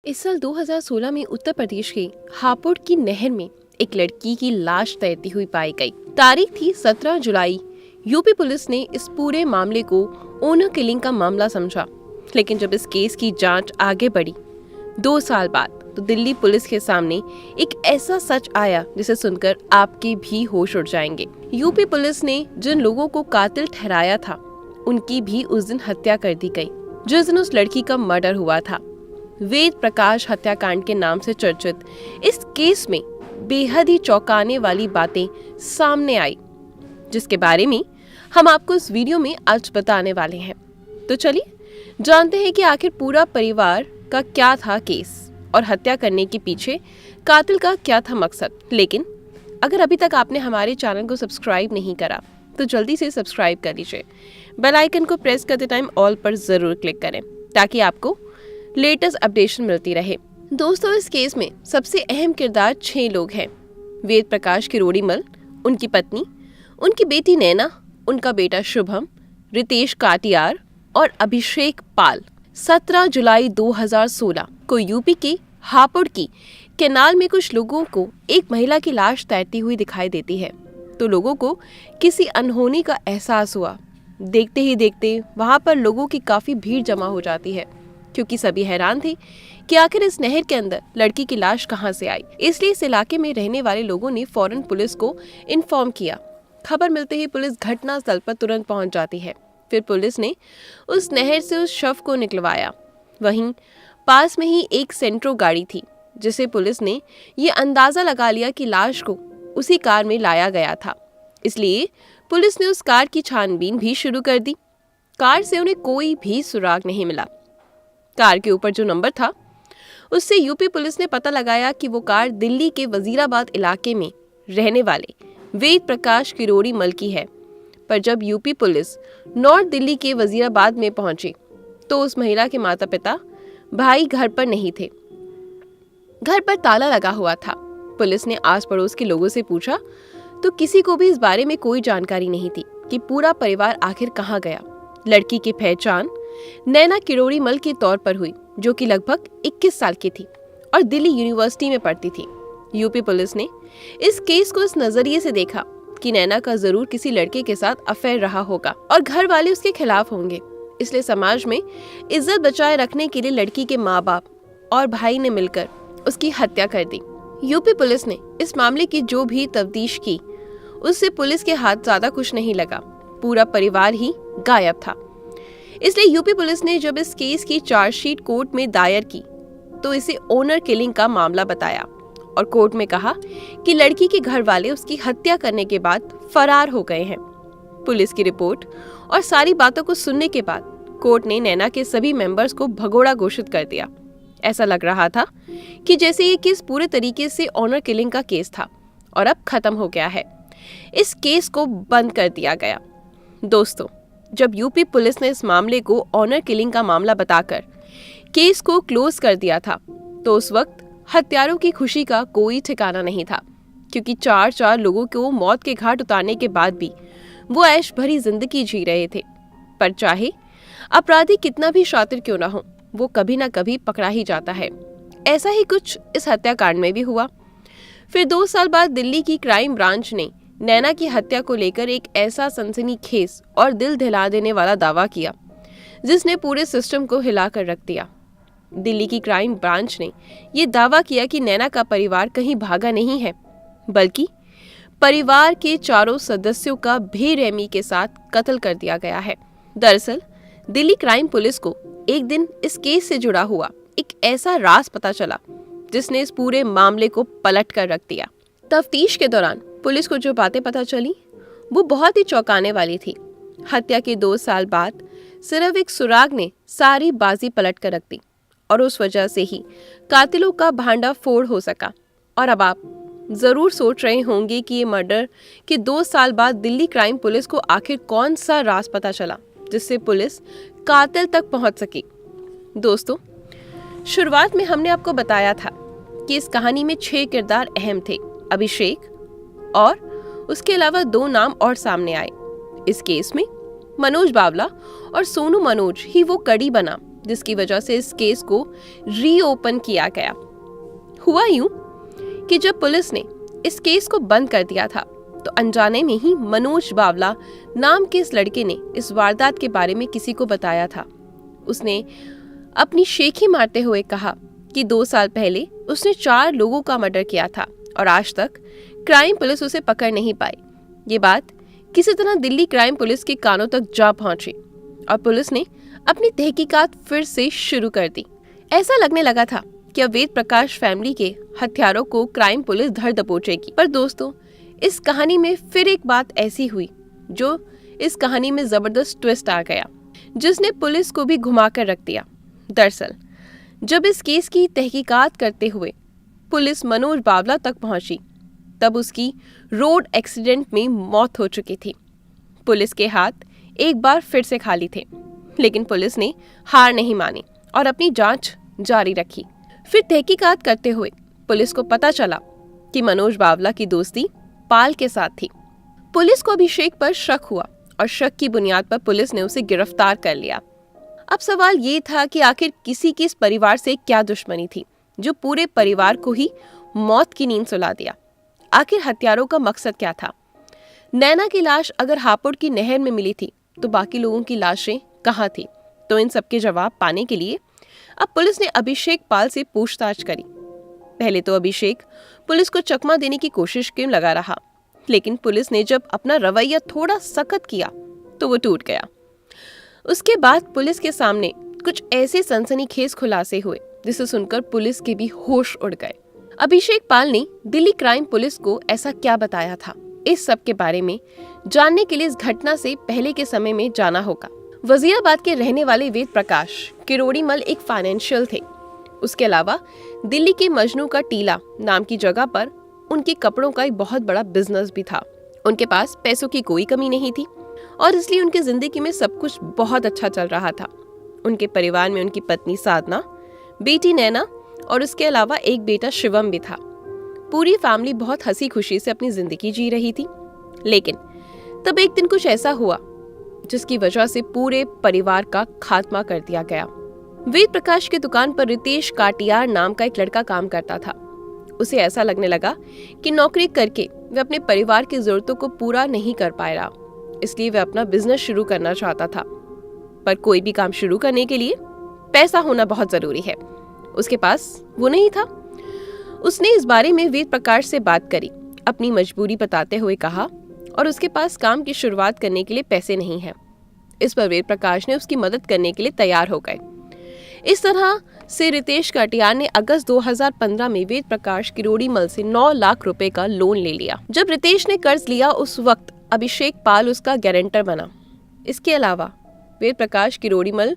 इस साल 2016 में उत्तर प्रदेश के हापुड़ की नहर में एक लड़की की लाश तैरती हुई पाई गई। तारीख थी 17 जुलाई। यूपी पुलिस ने इस पूरे मामले को ओनर किलिंग का मामला समझा, लेकिन जब इस केस की जांच आगे बढ़ी 2 साल बाद, तो दिल्ली पुलिस के सामने एक ऐसा सच आया जिसे सुनकर आपके भी होश उड़ जाएंगे। यूपी पुलिस ने जिन लोगों को कातिल ठहराया था, उनकी भी उस दिन हत्या कर दी गई जिस दिन उस लड़की का मर्डर हुआ था। वेद प्रकाश हत्याकांड के नाम से चर्चित इस केस में बेहद ही चौंकाने वाली बातें सामने आई, जिसके बारे में हम आपको इस वीडियो में आज बताने वाले हैं। तो चलिए जानते हैं कि आखिर पूरा परिवार का क्या था केस और हत्या करने के पीछे कातिल का क्या था मकसद। लेकिन अगर अभी तक आपने हमारे चैनल को सब्सक्राइब नहीं करा तो जल्दी से सब्सक्राइब कर लीजिए। बेल आइकन को प्रेस करते टाइम ऑल पर जरूर क्लिक करें ताकि आपको लेटेस्ट अपडेशन मिलती रहे। दोस्तों, इस केस में सबसे अहम किरदार 6 लोग हैं। वेद प्रकाश किरोड़ीमल, उनकी पत्नी, उनकी बेटी नैना, उनका बेटा शुभम, रितेश काटियार और अभिषेक पाल। 17 जुलाई 2016 को यूपी के हापुड़ की कैनाल में कुछ लोगों को एक महिला की लाश तैरती हुई दिखाई देती है, तो लोगों को किसी अनहोनी का एहसास हुआ। देखते ही देखते वहां पर लोगों की काफी भीड़ जमा हो जाती है, क्योंकि सभी हैरान थे कि आखिर इस नहर के अंदर लड़की की लाश कहां से आई। इसलिए इस इलाके में रहने वाले लोगों ने फौरन पुलिस को इन्फॉर्म किया। खबर मिलते ही पुलिस घटना स्थल पर तुरंत पहुंच जाती है। फिर पुलिस ने उस नहर से उस शव को निकलवाया। वहीं पास में ही एक सेंट्रो गाड़ी थी, जिसे पुलिस ने ये अंदाजा लगा लिया कि लाश को उसी कार में लाया गया था। इसलिए पुलिस ने उस कार की छानबीन भी शुरू कर दी। कार से उन्हें कोई भी सुराग नहीं मिला। कार के ऊपर जो नंबर था, उससे यूपी पुलिस ने पता लगाया कि वो कार दिल्ली के वजीराबाद इलाके में रहने वाले वेद प्रकाश किरोड़ीमल की है। पर जब यूपी पुलिस नॉर्थ दिल्ली के वजीराबाद में पहुंची तो उस महिला के माता पिता भाई घर पर नहीं थे। घर पर ताला लगा हुआ था। पुलिस ने आस पड़ोस के लोगों से पूछा तो किसी को भी इस बारे में कोई जानकारी नहीं थी कि पूरा परिवार आखिर कहाँ गया। लड़की की पहचान नैना किरोड़ीमल के तौर पर हुई, जो कि लगभग 21 साल की थी और दिल्ली यूनिवर्सिटी में पढ़ती थी। यूपी पुलिस ने इस केस को इस नजरिए से देखा कि नैना का जरूर किसी लड़के के साथ अफेयर रहा होगा और घर वाले उसके खिलाफ होंगे। इसलिए समाज में इज्जत बचाए रखने के लिए लड़की के माँ बाप और भाई ने मिलकर उसकी हत्या कर दी। यूपी पुलिस ने इस मामले की जो भी तफ्तीश की, उससे पुलिस के हाथ ज्यादा कुछ नहीं लगा। पूरा परिवार ही गायब था। इसलिए यूपी पुलिस ने जब इस केस की चार्जशीट कोर्ट में दायर की तो इसे ओनर किलिंग का मामला बताया और कोर्ट में कहा कि लड़की के घर वाले उसकी हत्या करने के बाद फरार हो गए हैं। पुलिस की रिपोर्ट और सारी बातों को सुनने के बाद कोर्ट ने नैना के सभी मेंबर्स को भगोड़ा घोषित कर दिया। ऐसा लग रहा था कि जैसे ये केस पूरे तरीके से ओनर किलिंग का केस था और अब खत्म हो गया है। इस केस को बंद कर दिया गया। दोस्तों, जब यूपी पुलिस ने इस मामले को ऑनर किलिंग का मामला बताकर केस को क्लोज कर दिया था, तो उस वक्त हत्यारों की खुशी का कोई ठिकाना नहीं था, क्योंकि 4 लोगों को मौत के घाट उतारने के बाद भी वो ऐश भरी जिंदगी जी रहे थे। पर चाहे अपराधी कितना भी शातिर क्यों ना हो, वो कभी ना कभी पकड़ा ही जाता है। ऐसा ही कुछ इस हत्याकांड में भी हुआ। फिर 2 साल बाद दिल्ली की क्राइम ब्रांच ने नैना की हत्या को लेकर एक ऐसा सनसनीखेज और दिल दहला देने वाला दावा किया, जिसने पूरे सिस्टम को हिलाकर रख दिया। दिल्ली की क्राइम ब्रांच ने ये दावा किया कि नैना का परिवार कहीं भागा नहीं है, बल्कि परिवार के 4 सदस्यों का बेरहमी के साथ कत्ल कर दिया गया है। दरअसल दिल्ली क्राइम पुलिस को एक दिन इस केस से जुड़ा हुआ एक ऐसा राज पता चला, जिसने इस पूरे मामले को पलट कर रख दिया। तफ्तीश के दौरान पुलिस को जो बातें पता चली वो बहुत ही चौंकाने वाली थी। हत्या के 2 साल बाद सिर्फ एक सुराग ने सारी बाजी पलट कर रख दी और उस वजह से ही कातिलों का भांडा फोड़ हो सका। और अब आप जरूर सोच रहे होंगे कि ये मर्डर के 2 साल बाद दिल्ली क्राइम पुलिस को आखिर कौन सा राज पता चला जिससे पुलिस कातिल तक पहुंच सकी। दोस्तों, शुरुआत में हमने आपको बताया था कि इस कहानी में 6 किरदार अहम थे। अभिषेक और उसके अलावा 2 नाम और सामने आए। इस केस में मनोज बावला और सोनू मनोज ही वो कड़ी बना जिसकी वजह से इस केस को रीओपन किया गया। हुआ यूं कि जब पुलिस ने इस केस को बंद कर दिया था तो अनजाने में ही मनोज बावला नाम के इस लड़के ने इस वारदात के बारे में किसी को बताया था। उसने अपनी शेखी मारते हुए कहा कि 2 साल पहले उसने 4 लोगों का मर्डर किया था और आज तक क्राइम पुलिस उसे पकड़ नहीं पाई। ये बात किसी तरह दिल्ली क्राइम पुलिस के कानों तक जा पहुंची और पुलिस ने अपनी तहकीकात फिर से शुरू कर दी। ऐसा लगने लगा था कि अब वेद प्रकाश फैमिली के हत्यारों को क्राइम पुलिस धर दबोचेगी। पर दोस्तों, इस कहानी में फिर एक बात ऐसी हुई जो इस कहानी में जबरदस्त ट्विस्ट आ गया, जिसने पुलिस को भी घुमा कर रख दिया। दरअसल जब इस केस की तहकीकात करते हुए पुलिस मनोज बावला तक पहुंची तब उसकी रोड एक्सीडेंट में मौत हो चुकी थी। पुलिस के हाथ एक बार फिर से खाली थे, लेकिन पुलिस ने हार नहीं मानी और अपनी जांच जारी रखी। फिर तहकीकात करते हुए पुलिस को पता चला कि मनोज बावला की दोस्ती पाल के साथ थी। पुलिस को अभिषेक पर शक हुआ और शक की बुनियाद पर पुलिस ने उसे गिरफ्तार कर लिया। अब सवाल ये था कि आखिर किसी की इस परिवार से क्या दुश्मनी थी जो पूरे परिवार को ही मौत की नींद सुला दिया। आखिर हत्यारों का मकसद क्या था? नैना की लाश अगर हापुड़ की नहर में मिली थी तो बाकी लोगों की लाशें कहाँ थी? तो इन सबके जवाब पाने के लिए अब पुलिस ने अभिषेक पाल से पूछताछ करी। पहले तो अभिषेक पुलिस को चकमा देने की कोशिश क्यों लगा रहा, लेकिन पुलिस ने जब अपना रवैया थोड़ा सख्त किया तो वो टूट गया। उसके बाद पुलिस के सामने कुछ ऐसे सनसनीखेज खुलासे हुए जिसे सुनकर पुलिस के भी होश उड़ गए। अभिषेक पाल ने दिल्ली क्राइम पुलिस को ऐसा क्या बताया था? इस सब के बारे में जानने के लिए इस घटना से पहले के समय में जाना होगा। वजीराबाद के रहने वाले वेद प्रकाश किरोड़ीमल एक फाइनेंशियल थे। उसके अलावा दिल्ली के मजनू का टीला नाम की जगह पर उनके कपड़ों का एक बहुत बड़ा बिजनेस भी था। उनके पास पैसों की कोई कमी नहीं थी और इसलिए उनकी जिंदगी में सब कुछ बहुत अच्छा चल रहा था। उनके परिवार में उनकी पत्नी साधना, बेटी नैना और उसके अलावा एक बेटा शिवम भी था। पूरी फैमिली बहुत हंसी खुशी से अपनी जिंदगी जी रही थी। लेकिन तब एक दिन कुछ ऐसा हुआ जिसकी वजह से पूरे परिवार का खात्मा कर दिया गया। वेद प्रकाश की दुकान पर रितेश काटियार नाम का एक लड़का काम करता था। उसे ऐसा लगने लगा कि नौकरी करके वह अपने परिवार की जरूरतों को पूरा नहीं कर पाएगा, इसलिए वह अपना बिजनेस शुरू करना चाहता था। पर कोई भी काम शुरू करने के लिए पैसा होना बहुत जरूरी है। उसके पास वो नहीं था। उसने इस बारे में वेद प्रकाश से बात करी, अपनी मजबूरी बताते हुए कहा और उसके पास काम की शुरुआत करने के लिए पैसे नहीं हैं। इस पर वेद प्रकाश ने उसकी मदद करने के लिए तैयार हो गए। इस तरह से रितेश काटियार ने अगस्त 2015 में वेद प्रकाश किरोड़ीमल से 9 लाख रुपए का लोन ले लिया। जब रितेश ने कर्ज लिया उस वक्त अभिषेक पाल उसका गारंटर बना। इसके अलावा वेद प्रकाश किरोड़ीमल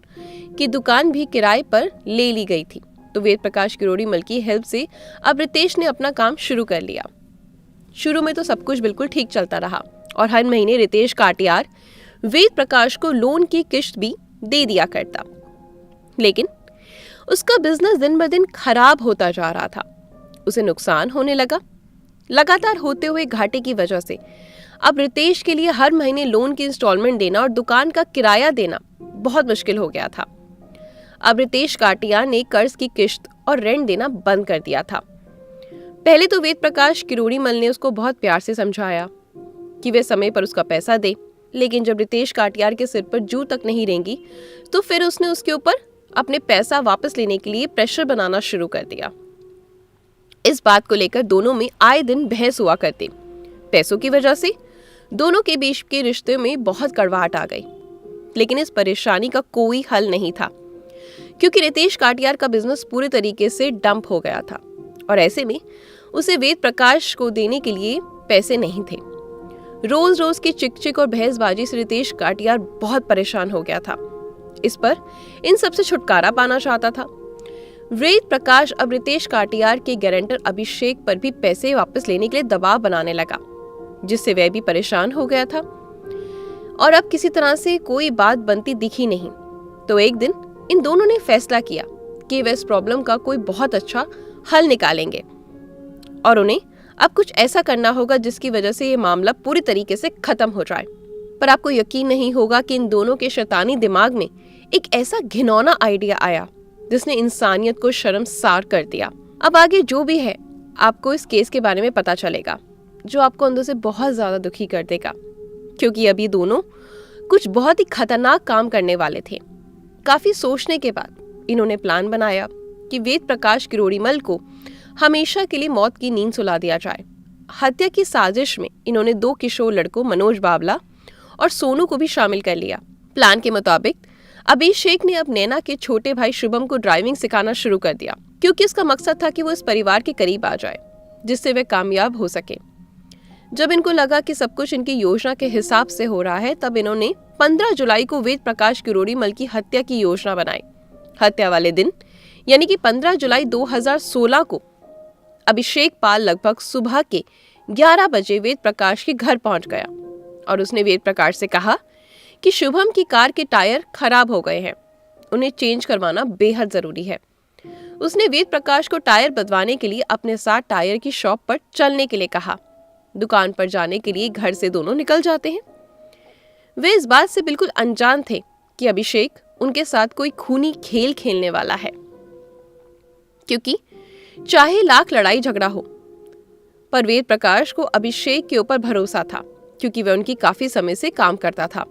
की दुकान भी किराए पर ले ली गई थी। तो वेद प्रकाश किरोड़ीमल की हेल्प से अब रितेश ने अपना काम शुरू कर लिया। शुरू में तो सब कुछ बिल्कुल ठीक चलता रहा और हर महीने रितेश काटियार वेद प्रकाश को लोन की किश्त भी दे दिया करता। लेकिन उसका बिजनेस दिन ब दिन खराब होता जा रहा था। उसे नुकसान होने लगा। लगातार होते हुए घाटे की वजह से अब रितेश के लिए हर महीने लोन की इंस्टॉलमेंट देना और दुकान का किराया देना बहुत मुश्किल हो गया था। अब रितेश काटियार ने कर्ज की किश्त और रेंट देना बंद कर दिया था। पहले तो वेद प्रकाश किरोड़ीमल ने उसको बहुत प्यार से समझाया कि वे समय पर उसका पैसा दे, लेकिन जब रितेश काटियार के सिर पर जू तक नहीं रहेंगी तो फिर उसने उसके ऊपर अपने पैसा वापस लेने के लिए प्रेशर बनाना शुरू कर दिया। इस बात को लेकर दोनों में आए दिन बहस हुआ करती। पैसों की वजह से दोनों के बीच के रिश्ते में बहुत कड़वाहट आ गई। लेकिन इस परेशानी का कोई हल नहीं था क्योंकि रितेश काटियार का बिजनेस पूरे तरीके से डंप हो गया था और ऐसे में उसे वेद प्रकाश को देने के लिए पैसे नहीं थे। रोज रोज की चिक-चिक और बहसबाजी से रितेश काटियार बहुत परेशान हो गया था। इस पर इन सबसे छुटकारा पाना चाहता था। वेद प्रकाश अब रितेश काटियार के गारंटर अभिषेक पर भी पैसे वापस लेने के लिए दबाव बनाने लगा, जिससे वह भी परेशान हो गया था और अब किसी तरह से कोई बात बनती दिखी नहीं। तो एक दिन इन दोनों ने फैसला किया कि वे इस प्रॉब्लम का कोई बहुत अच्छा हल निकालेंगे और उन्हें अब कुछ ऐसा करना होगा जिसकी वजह से ये मामला पूरी तरीके से खत्म हो जाए। पर आपको यकीन नहीं होगा कि इन दोनों के शैतानी दिमाग में एक ऐसा घिनौना आइडिया आया जिसने इंसानियत को शर्मसार कर दिया। अब आगे जो भी है आपको इस केस के बारे में पता चलेगा, जो आपको अंदर से बहुत ज्यादा दुखी कर देगा, क्योंकि अब ये दोनों कुछ बहुत ही खतरनाक काम करने वाले थे। काफी सोचने के बाद इन्होंने प्लान बनाया कि वेद प्रकाश किरोड़ीमल को हमेशा के लिए मौत की नींद सुला दिया जाए। हत्या की साजिश में इन्होंने 2 किशोर लड़कों मनोज बावला और सोनू को भी शामिल कर लिया। प्लान के मुताबिक अभिषेक ने अब नैना के छोटे भाई शुभम को ड्राइविंग सिखाना शुरू कर दिया, क्योंकि उसका मकसद था कि वो इस परिवार के करीब आ जाए, जिससे वे कामयाब हो सके। जब इनको लगा कि सब कुछ इनकी योजना के हिसाब से हो रहा है, तब इन्होंने 15 जुलाई को वेद प्रकाश किरोड़ीमल की हत्या की योजना बनाई। हत्या वाले दिन यानी कि 15 जुलाई 2016 को अभिषेक पाल लगभग सुबह के 11 बजे वेद प्रकाश के घर पहुंच गया और उसने वेद प्रकाश से कहा कि शुभम की कार के टायर खराब हो गए हैं, उन्हें चेंज करवाना बेहद जरूरी है। उसने वेद प्रकाश को टायर बदलवाने के लिए अपने साथ टायर की शॉप पर चलने के लिए कहा। दुकान पर जाने के लिए घर से दोनों निकल जाते हैं। वे इस बात से बिल्कुल अनजान थे कि अभिषेक उनके साथ कोई खूनी खेल खेलने वाला है, क्योंकि चाहे लाख लड़ाई झगड़ा हो, पर वेद प्रकाश को अभिषेक के ऊपर भरोसा था, क्योंकि वह उनकी काफी समय से काम करता था।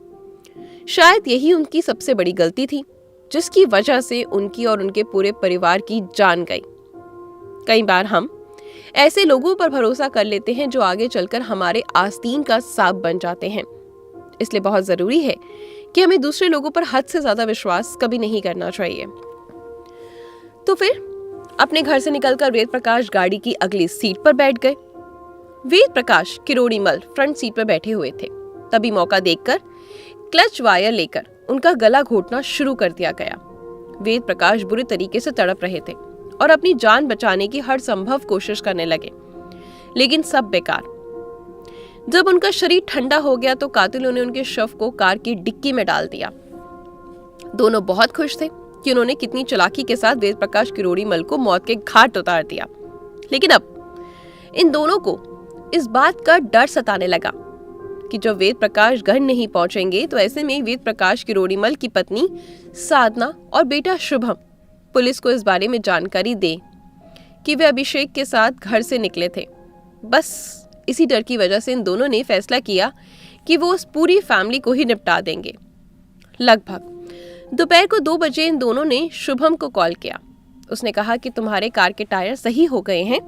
शायद यही उनकी सबसे बड़ी गलती थी, जिसकी वजह से उनकी और उनके पूरे परिवार की जान गई। कई बार हम ऐसे लोगों पर भरोसा कर लेते हैं जो आगे चलकर हमारे आस्तीन का सांप बन जाते हैं। इसलिए बहुत जरूरी है कि हमें दूसरे लोगों पर हद से ज्यादा विश्वास कभी नहीं करना चाहिए। तो फिर अपने घर से निकलकर वेद प्रकाश गाड़ी की अगली सीट पर बैठ गए। वेद प्रकाश किरोड़ीमल फ्रंट सीट पर बैठे हुए थे। तभी मौका देखकर क्लच वायर लेकर उनका गला घोटना शुरू कर दिया गया। वेद प्रकाश बुरे तरीके से तड़प रहे थे और अपनी जान बचाने की हर संभव कोशिश करने लगे, लेकिन सब बेकार। जब उनका शरीर ठंडा हो गया तो कातिलों ने उनके शव को कार की डिक्की में डाल दिया। दोनों बहुत खुश थे कि उन्होंने कितनी चालाकी के साथ वेद प्रकाश किरोड़ीमल को मौत के घाट उतार दिया, लेकिन अब इन दोनों को इस बात का डर सताने लगा कि जब वेद प्रकाश घर नहीं पहुंचेंगे तो ऐसे में वेद प्रकाश किरोड़ीमल की पत्नी साधना और बेटा शुभम पुलिस को इस बारे में जानकारी दे कि वे अभिषेक के साथ घर से निकले थे। बस इसी डर की वजह से इन दोनों ने फैसला किया कि वो उस पूरी फैमिली को ही निपटा देंगे। लगभग दोपहर को 2 बजे इन दोनों ने शुभम को कॉल किया। उसने कहा कि तुम्हारे कार के टायर सही हो गए हैं,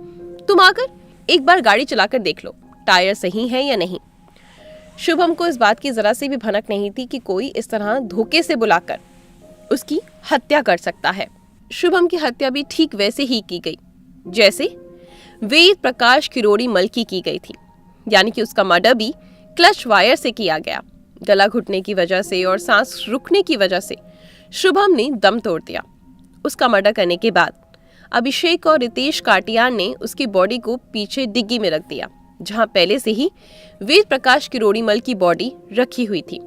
तुम आकर एक बार गाड़ी चलाकर देख लो टायर सही है या नहीं। शुभम को इस बात की जरा सी भी भनक नहीं थी कि कोई इस तरह धोखे से बुलाकर उसकी हत्या कर सकता है। शुभम की हत्या भी ठीक वैसे ही की गई जैसे वेद प्रकाश किरोड़ीमल की गई थी, यानी कि उसका मर्डर भी क्लच वायर से किया गया। गला घुटने की वजह से और सांस रुकने की वजह से शुभम ने दम तोड़ दिया। उसका मर्डर करने के बाद अभिषेक और रितेश काटियान ने उसकी बॉडी को पीछे डिग्गी में रख दिया, जहां पहले से ही वेद प्रकाश किरोड़ीमल की बॉडी रखी हुई थी।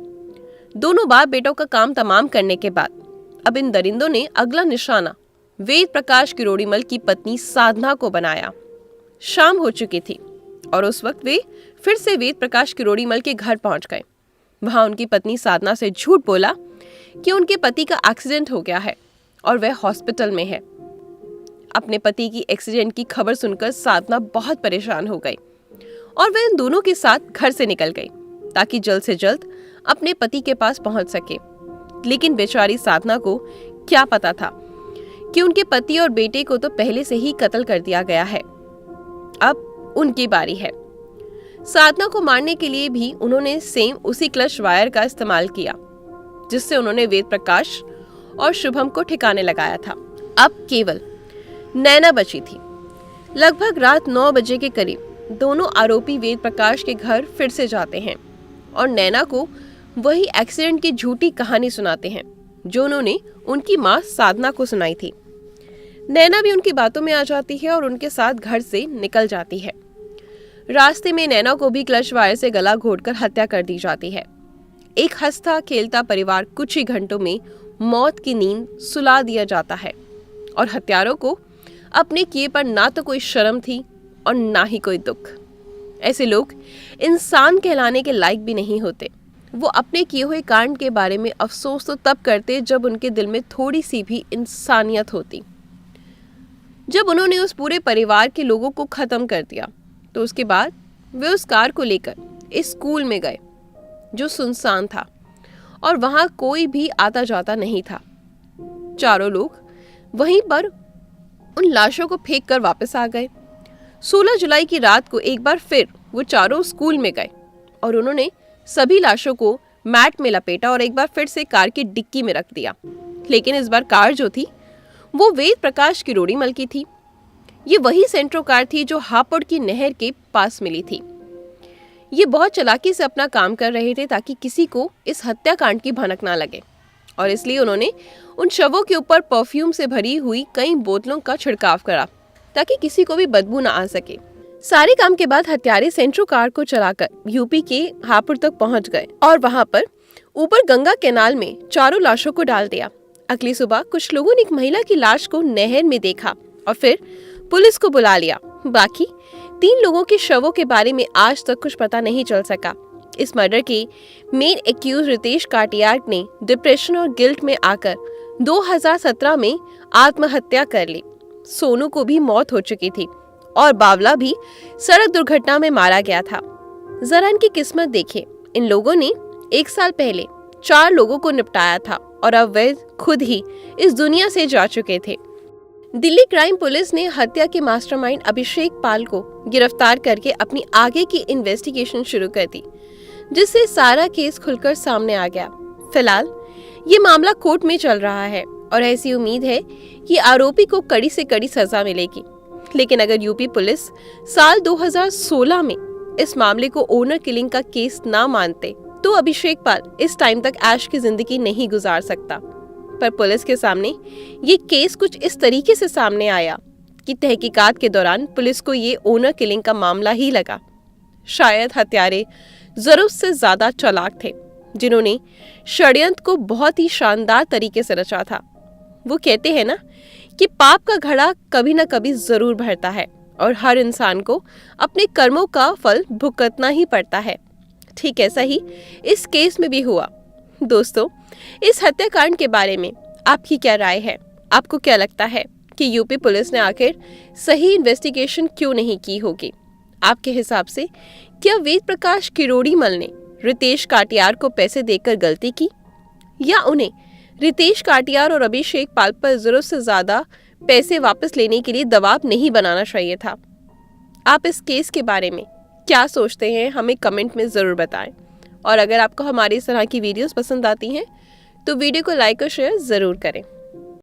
दोनों बाप बेटों का काम तमाम करने के बाद अब इन दरिंदों ने अगला निशाना वेद प्रकाश किरोड़ीमल की पत्नी साधना को बनाया। शाम हो चुकी थी और उस वक्त वे फिर से वेद प्रकाश किरोड़ीमल के घर पहुंच गए। वहां उनकी पत्नी साधना से झूठ बोला कि उनके पति का एक्सीडेंट हो गया है और वह हॉस्पिटल में है। अपने पति की एक्सीडेंट की खबर सुनकर साधना बहुत परेशान हो गई और वह इन दोनों के साथ घर से निकल गई ताकि जल्द से जल्द अपने पति के पास पहुंच सके। लेकिन बेचारी साधना को क्या पता था कि उनके पति और बेटे को तो पहले से ही कत्ल कर दिया गया है। अब उनकी बारी है। साधना को मारने के लिए भी उन्होंने सेम उसी क्लच वायर का इस्तेमाल किया जिससे उन्होंने वेद प्रकाश और शुभम को ठिकाने लगाया था। अब केवल नैना बची थी। लगभग रात 9 बजे के करीब दोनों आरोपी वेद प्रकाश के घर फिर से जाते हैं और नैना को वही एक्सीडेंट की झूठी कहानी सुनाते हैं जो उन्होंने उनकी मां साधना को सुनाई थी। नैना भी उनकी बातों में आ जाती है और उनके साथ घर से निकल जाती है। रास्ते में नैना को भी क्लच वायर से गला घोटकर हत्या कर दी जाती है। एक हंसता खेलता परिवार कुछ ही घंटों में मौत की नींद सुला दिया जाता है और हत्यारों को अपने किए पर ना तो कोई शर्म थी और ना ही कोई दुख। ऐसे लोग इंसान कहलाने के लायक भी नहीं होते। वो अपने किए हुए कांड के बारे में अफसोस तो तब करते जब उनके दिल में थोड़ी सी भी इंसानियत होती। जब उन्होंने उस पूरे परिवार के लोगों को खत्म कर दिया तो उसके बाद वे उस कार को लेकर इस स्कूल में गए जो सुनसान था और वहां कोई भी आता जाता नहीं था। चारों लोग वहीं पर उन लाशों को फेंक कर वापस आ गए। 16 जुलाई की रात को एक बार फिर वो चारों स्कूल में गए और उन्होंने सभी लाशों को मैट में लपेटा और एक बार फिर से कार की डिक्की में रख दिया। लेकिन इस बार कार जो थी वो वेद प्रकाश किरोड़ीमल की थी। ये वही सेंट्रो कार थी जो हापुड़ की नहर के पास मिली थी। ये बहुत चालाकी से अपना काम कर रहे थे ताकि किसी को इस हत्याकांड की भनक ना लगे और इसलिए उन्होंने उन शवों के ऊपर परफ्यूम से भरी हुई कई बोतलों का छिड़काव करा ताकि किसी को भी बदबू ना आ सके। सारे काम के बाद हत्यारे सेंट्रो कार को चलाकर यूपी के हापुड़ तक पहुंच गए और वहां पर ऊपर गंगा कैनाल में चारों लाशों को डाल दिया। अगली सुबह कुछ लोगों ने एक महिला की लाश को नहर में देखा और फिर पुलिस को बुला लिया। बाकी 3 लोगों के शवों के बारे में आज तक कुछ पता नहीं चल सका। इस मर्डर के मेन एक्यूज रितेश काटियार ने डिप्रेशन और गिल्ट में आकर 2017 में आत्महत्या कर ली। सोनू को भी मौत हो चुकी थी और बावला भी सड़क दुर्घटना में मारा गया था। जरा इनकी किस्मत देखिए, इन लोगों ने 1 साल पहले 4 लोगों को निपटाया था और अब वे खुद ही इस दुनिया से जा चुके थे। दिल्ली क्राइम पुलिस ने हत्या के मास्टरमाइंड अभिषेक पाल को गिरफ्तार करके अपनी आगे की इन्वेस्टिगेशन शुरू कर दी, जिससे सारा केस खुलकर सामने आ गया। फिलहाल ये मामला कोर्ट में चल रहा है और ऐसी उम्मीद है कि आरोपी को कड़ी से कड़ी सजा मिलेगी। लेकिन अगर यूपी पुलिस साल 2016 में इस मामले को ओनर किलिंग का केस ना मानते तो अभिषेक पाल इस टाइम तक ऐश की जिंदगी नहीं गुजार सकता। पर पुलिस के सामने ये केस कुछ इस तरीके से सामने आया कि तहकीकात के दौरान पुलिस को ये ओनर किलिंग का मामला ही लगा। शायद हत्यारे जरूरत से ज्यादा चालाक थे, जिन्होंने षड्यंत्र को बहुत ही शानदार तरीके से रचा था। वो कहते हैं ना कि पाप का घड़ा कभी ना कभी जरूर भरता है और हर इंसान को अपने कर्मों का फल भुगतना ही पड़ता है। ठीक ऐसा ही इस केस में भी हुआ। दोस्तों, इस हत्याकांड के बारे में आपकी क्या राय है? आपको क्या लगता है कि यूपी पुलिस ने आखिर सही इन्वेस्टिगेशन क्यों नहीं की होगी? आपके हिसाब से क्या वेद प्रकाश किरोड़ीमल ने रितेश काटियार को पैसे देकर गलती की, या उन्हें रितेश काटियार और अभिषेक पाल पर जरूरत से ज्यादा पैसे वापस लेने के लिए दबाव नहीं बनाना चाहिए था? आप इस केस के बारे में क्या सोचते हैं, हमें कमेंट में ज़रूर बताएं। और अगर आपको हमारी इस तरह की वीडियोस पसंद आती हैं तो वीडियो को लाइक और शेयर ज़रूर करें।